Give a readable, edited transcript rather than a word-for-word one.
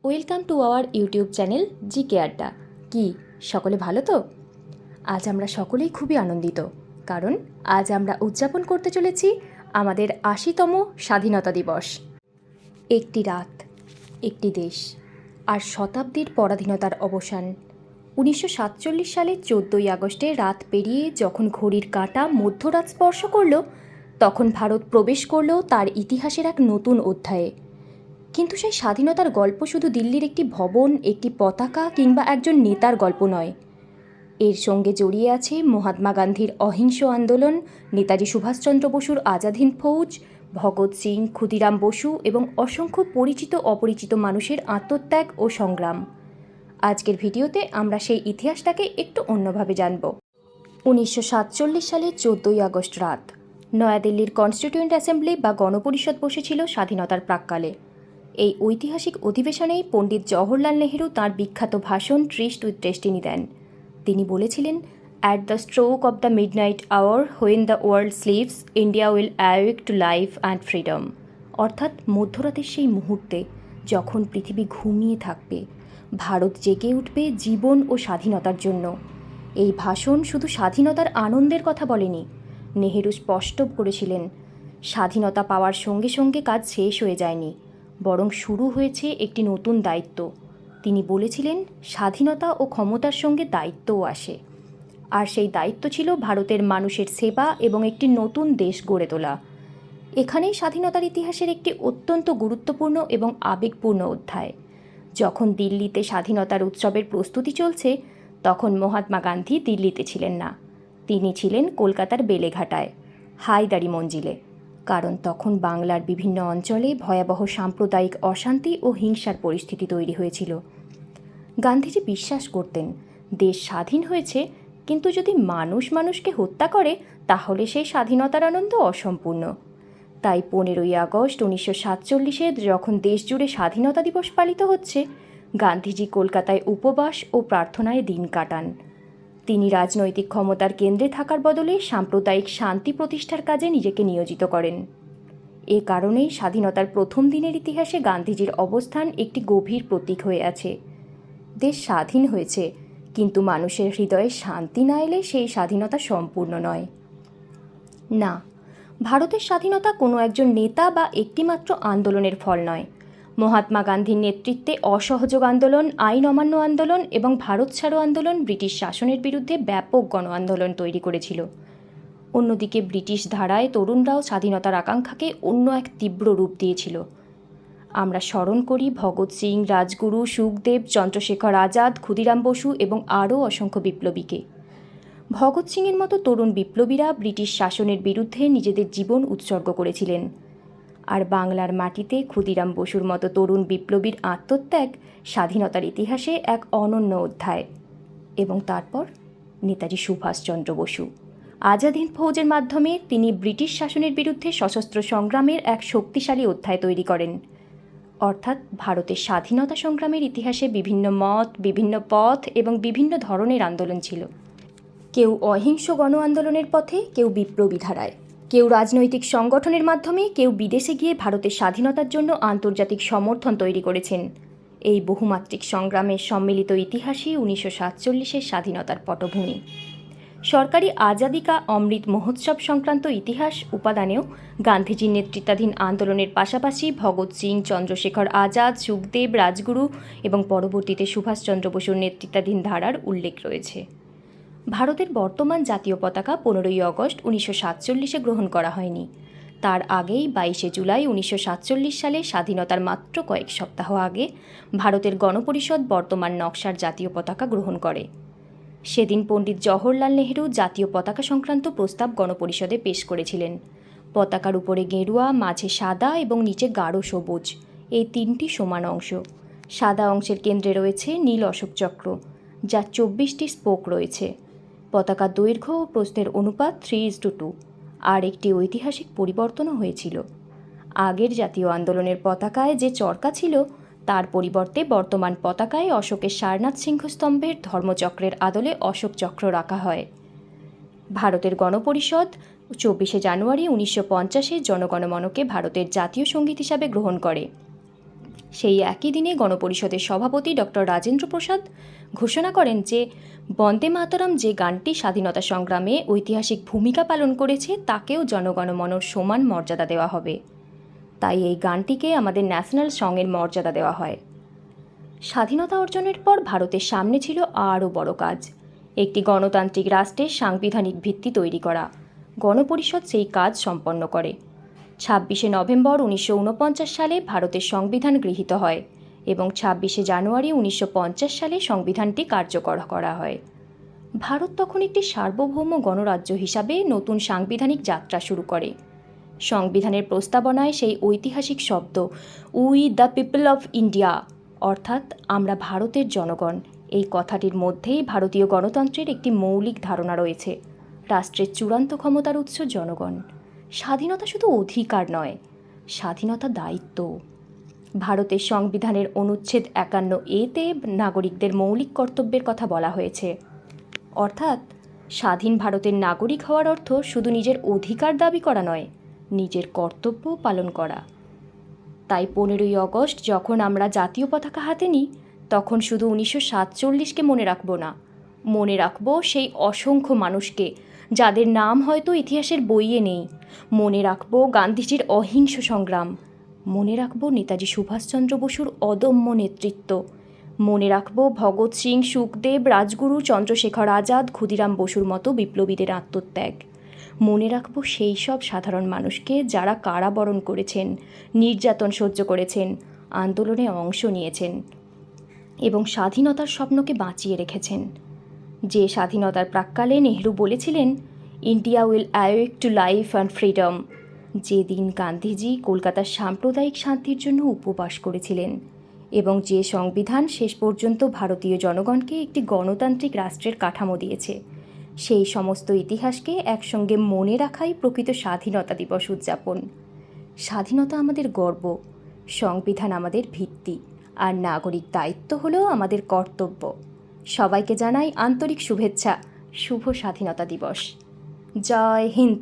Welcome to our YouTube channel GK আড্ডা। কি সকলে ভালো তো? আজ আমরা সকলেই খুবই আনন্দিত, কারণ আজ আমরা উদযাপন করতে চলেছি আমাদের ৮০তম স্বাধীনতা দিবস। একটি রাত, একটি দেশ, আর শতাব্দীর পরাধীনতার অবসান। ১৯৪৭ সালের ১৪ই আগস্টে রাত পেরিয়ে যখন ঘড়ির কাঁটা মধ্যরাত স্পর্শ করল, তখন ভারত প্রবেশ করল তার ইতিহাসের এক নতুন অধ্যায়ে। কিন্তু সেই স্বাধীনতার গল্প শুধু দিল্লির একটি ভবন, একটি পতাকা কিংবা একজন নেতার গল্প নয়। এর সঙ্গে জড়িয়ে আছে মহাত্মা গান্ধীর অহিংস আন্দোলন, নেতাজি সুভাষচন্দ্র বসুর আজাদ হিন্দ ফৌজ, ভগৎ সিং, ক্ষুদিরাম বসু এবং অসংখ্য পরিচিত অপরিচিত মানুষের আত্মত্যাগ ও সংগ্রাম। আজকের ভিডিওতে আমরা সেই ইতিহাসটাকে একটু অন্যভাবে জানব। ১৯৪৭ সালের ১৪ই আগস্ট রাত, নয়াদিল্লির কনস্টিটিউয়েন্ট অ্যাসেম্বলি বা গণপরিষদ বসেছিল স্বাধীনতার প্রাক্কালে। এই ঐতিহাসিক অধিবেশনেই পণ্ডিত জওহরলাল নেহেরু তাঁর বিখ্যাত ভাষণ ট্রিস্ট উইথ ডেস্টিনি দেন। তিনি বলেছিলেন, at the stroke of the midnight hour when the world sleeps, India will awake to life and freedom. অর্থাৎ মধ্যরাতের সেই মুহূর্তে যখন পৃথিবী ঘুমিয়ে থাকবে, ভারত জেগে উঠবে জীবন ও স্বাধীনতার জন্য। এই ভাষণ শুধু স্বাধীনতার আনন্দের কথা বলেনি। নেহেরু স্পষ্ট করেছিলেন, স্বাধীনতা পাওয়ার সঙ্গে সঙ্গে কাজ শেষ হয়ে যায়নি, বরং শুরু হয়েছে একটি নতুন দায়িত্ব। তিনি বলেছিলেন, স্বাধীনতা ও ক্ষমতার সঙ্গে দায়িত্বও আসে, আর সেই দায়িত্ব ছিল ভারতের মানুষের সেবা এবং একটি নতুন দেশ গড়ে তোলা। এখানেই স্বাধীনতার ইতিহাসের একটি অত্যন্ত গুরুত্বপূর্ণ এবং আবেগপূর্ণ অধ্যায়। যখন দিল্লিতে স্বাধীনতার উৎসবের প্রস্তুতি চলছে, তখন মহাত্মা গান্ধী দিল্লিতে ছিলেন না। তিনি ছিলেন কলকাতার বেলেঘাটায়, হায়দারি মঞ্জিলে। কারণ তখন বাংলার বিভিন্ন অঞ্চলে ভয়াবহ সাম্প্রদায়িক অশান্তি ও হিংসার পরিস্থিতি তৈরি হয়েছিল। গান্ধীজি বিশ্বাস করতেন, দেশ স্বাধীন হয়েছে, কিন্তু যদি মানুষ মানুষকে হত্যা করে, তাহলে সেই স্বাধীনতার আনন্দ অসম্পূর্ণ। তাই 15ই আগস্ট 1947-এ যখন দেশজুড়ে স্বাধীনতা দিবস পালিত হচ্ছে, গান্ধীজি কলকাতায় উপবাস ও প্রার্থনায় দিন কাটান। তিনি রাজনৈতিক ক্ষমতার কেন্দ্রে থাকার বদলে সাম্প্রদায়িক শান্তি প্রতিষ্ঠার কাজে নিজেকে নিয়োজিত করেন। এ কারণেই স্বাধীনতার প্রথম দিনের ইতিহাসে গান্ধীজির অবস্থান একটি গভীর প্রতীক হয়ে আছে। দেশ স্বাধীন হয়েছে, কিন্তু মানুষের হৃদয়ে শান্তি না এলে সেই স্বাধীনতা সম্পূর্ণ নয়। না, ভারতের স্বাধীনতা কোনো একজন নেতা বা একটিমাত্র আন্দোলনের ফল নয়। মহাত্মা গান্ধীর নেতৃত্বে অসহযোগ আন্দোলন, আইন অমান্য আন্দোলন এবং ভারত ছাড়ো আন্দোলন ব্রিটিশ শাসনের বিরুদ্ধে ব্যাপক গণ আন্দোলন তৈরি করেছিল। অন্যদিকে ব্রিটিশ ধারায় তরুণরাও স্বাধীনতার আকাঙ্ক্ষাকে অন্য এক তীব্র রূপ দিয়েছিল। আমরা স্মরণ করি ভগৎ সিং, রাজগুরু, সুখদেব, চন্দ্রশেখর আজাদ, ক্ষুদিরাম বসু এবং আরও অসংখ্য বিপ্লবীকে। ভগৎ সিংয়ের মতো তরুণ বিপ্লবীরা ব্রিটিশ শাসনের বিরুদ্ধে নিজেদের জীবন উৎসর্গ করেছিলেন। আর বাংলার মাটিতে ক্ষুদিরাম বসুর মতো তরুণ বিপ্লবীর আত্মত্যাগ স্বাধীনতার ইতিহাসে এক অনন্য অধ্যায়। এবং তারপর নেতাজি সুভাষচন্দ্র বসু আজাদ হিন্দ ফৌজের মাধ্যমে তিনি ব্রিটিশ শাসনের বিরুদ্ধে সশস্ত্র সংগ্রামের এক শক্তিশালী অধ্যায় তৈরি করেন। অর্থাৎ ভারতের স্বাধীনতা সংগ্রামের ইতিহাসে বিভিন্ন মত, বিভিন্ন পথ এবং বিভিন্ন ধরনের আন্দোলন ছিল। কেউ অহিংস গণ আন্দোলনের পথে, কেউ বিপ্লবী ধারায়, কেউ রাজনৈতিক সংগঠনের মাধ্যমে, কেউ বিদেশে গিয়ে ভারতের স্বাধীনতার জন্য আন্তর্জাতিক সমর্থন তৈরি করেছেন। এই বহুমাত্রিক সংগ্রামের সম্মিলিত ইতিহাসই 1947-এর স্বাধীনতার পটভূমি। সরকারি আজাদি কা অমৃত মহোৎসব সংক্রান্ত ইতিহাস উপাদানেও গান্ধীজির নেতৃত্বাধীন আন্দোলনের পাশাপাশি ভগৎ সিং, চন্দ্রশেখর আজাদ, সুখদেব, রাজগুরু এবং পরবর্তীতে সুভাষচন্দ্র বসুর নেতৃত্বাধীন ধারার উল্লেখ রয়েছে। ভারতের বর্তমান জাতীয় পতাকা 15ই আগস্ট 1947-এ গ্রহণ করা হয়নি। তার আগেই 22শে জুলাই 1947 সালে, স্বাধীনতার মাত্র কয়েক সপ্তাহ আগে, ভারতের গণপরিষদ বর্তমান নকশার জাতীয় পতাকা গ্রহণ করে। সেদিন পণ্ডিত জওহরলাল নেহেরু জাতীয় পতাকা সংক্রান্ত প্রস্তাব গণপরিষদে পেশ করেছিলেন। পতাকার উপরে গেরুয়া, মাঝে সাদা এবং নিচে গাঢ় সবুজ, এই তিনটি সমান অংশ। সাদা অংশের কেন্দ্রে রয়েছে নীল অশোক চক্র, যার 24টি স্পোক রয়েছে। পতাকার দৈর্ঘ্য ও প্রস্থের অনুপাত 3:2। আর একটি ঐতিহাসিক পরিবর্তনও হয়েছিল। আগের জাতীয় আন্দোলনের পতাকায় যে চরকা ছিল, তার পরিবর্তে বর্তমান পতাকায় অশোকের সারনাথ সিংহস্তম্ভের ধর্মচক্রের আদলে অশোক চক্র রাখা হয়। ভারতের গণপরিষদ 24শে জানুয়ারি 1950-এ জনগণমনকে ভারতের জাতীয় সঙ্গীত হিসাবে গ্রহণ করে। সেই একই দিনে গণপরিষদের সভাপতি ডক্টর রাজেন্দ্র প্রসাদ ঘোষণা করেন যে বন্দে মাতরম যে গানটি স্বাধীনতা সংগ্রামে ঐতিহাসিক ভূমিকা পালন করেছে তাকেও জনগণমনর সমান মর্যাদা দেওয়া হবে। তাই এই গানটিকে আমাদের ন্যাশনাল সংয়ের মর্যাদা দেওয়া হয়। স্বাধীনতা অর্জনের পর ভারতের সামনে ছিল আরও বড় কাজ, একটি গণতান্ত্রিক রাষ্ট্রের সাংবিধানিক ভিত্তি তৈরি করা। গণপরিষদ সেই কাজ সম্পন্ন করে। 26শে নভেম্বর 1949 সালে ভারতের সংবিধান গৃহীত হয় এবং 26শে জানুয়ারি 1950 সালে সংবিধানটি কার্যকর করা হয়। ভারত তখন একটি সার্বভৌম গণরাজ্য হিসাবে নতুন সাংবিধানিক যাত্রা শুরু করে। সংবিধানের প্রস্তাবনায় সেই ঐতিহাসিক শব্দ we the people of India, অর্থাৎ আমরা ভারতের জনগণ, এই কথাটির মধ্যেই ভারতীয় গণতন্ত্রের একটি মৌলিক ধারণা রয়েছে। রাষ্ট্রের চূড়ান্ত ক্ষমতার উৎস জনগণ। স্বাধীনতা শুধু অধিকার নয়, স্বাধীনতা দায়িত্ব। ভারতের সংবিধানের অনুচ্ছেদ 51A-তে নাগরিকদের মৌলিক কর্তব্যের কথা বলা হয়েছে। অর্থাৎ স্বাধীন ভারতের নাগরিক হওয়ার অর্থ শুধু নিজের অধিকার দাবি করা নয়, নিজের কর্তব্য পালন করা। তাই 15ই অগস্ট যখন আমরা জাতীয় পতাকা হাতে নিই, তখন শুধু 1947কে মনে রাখব না, মনে রাখব সেই অসংখ্য মানুষকে যাদের নাম হয়তো ইতিহাসের বইয়ে নেই। মনে রাখব গান্ধীজির অহিংস সংগ্রাম, মনে রাখব নেতাজি সুভাষচন্দ্র বসুর অদম্য নেতৃত্ব, মনে রাখব ভগৎ সিং, সুখদেব, রাজগুরু, চন্দ্রশেখর আজাদ, ক্ষুদিরাম বসুর মতো বিপ্লবীদের আত্মত্যাগ। মনে রাখব সেই সব সাধারণ মানুষকে যারা কারাবরণ করেছেন, নির্যাতন সহ্য করেছেন, আন্দোলনে অংশ নিয়েছেন এবং স্বাধীনতার স্বপ্নকে বাঁচিয়ে রেখেছেন। যে স্বাধীনতার প্রাক্কালে নেহরু বলেছিলেন, India will awake to life and freedom. যেদিন গান্ধীজি কলকাতার সাম্প্রদায়িক শান্তির জন্য উপবাস করেছিলেন এবং যে সংবিধান শেষ পর্যন্ত ভারতীয় জনগণকে একটি গণতান্ত্রিক রাষ্ট্রের কাঠামো দিয়েছে, সেই সমস্ত ইতিহাসকে একসঙ্গে মনে রাখাই প্রকৃত স্বাধীনতা দিবস উদযাপন। স্বাধীনতা আমাদের গর্ব, সংবিধান আমাদের ভিত্তি, আর নাগরিক দায়িত্ব হলো আমাদের কর্তব্য। সবাইকে জানাই আন্তরিক শুভেচ্ছা। শুভ স্বাধীনতা দিবস। জয় হিন্দ।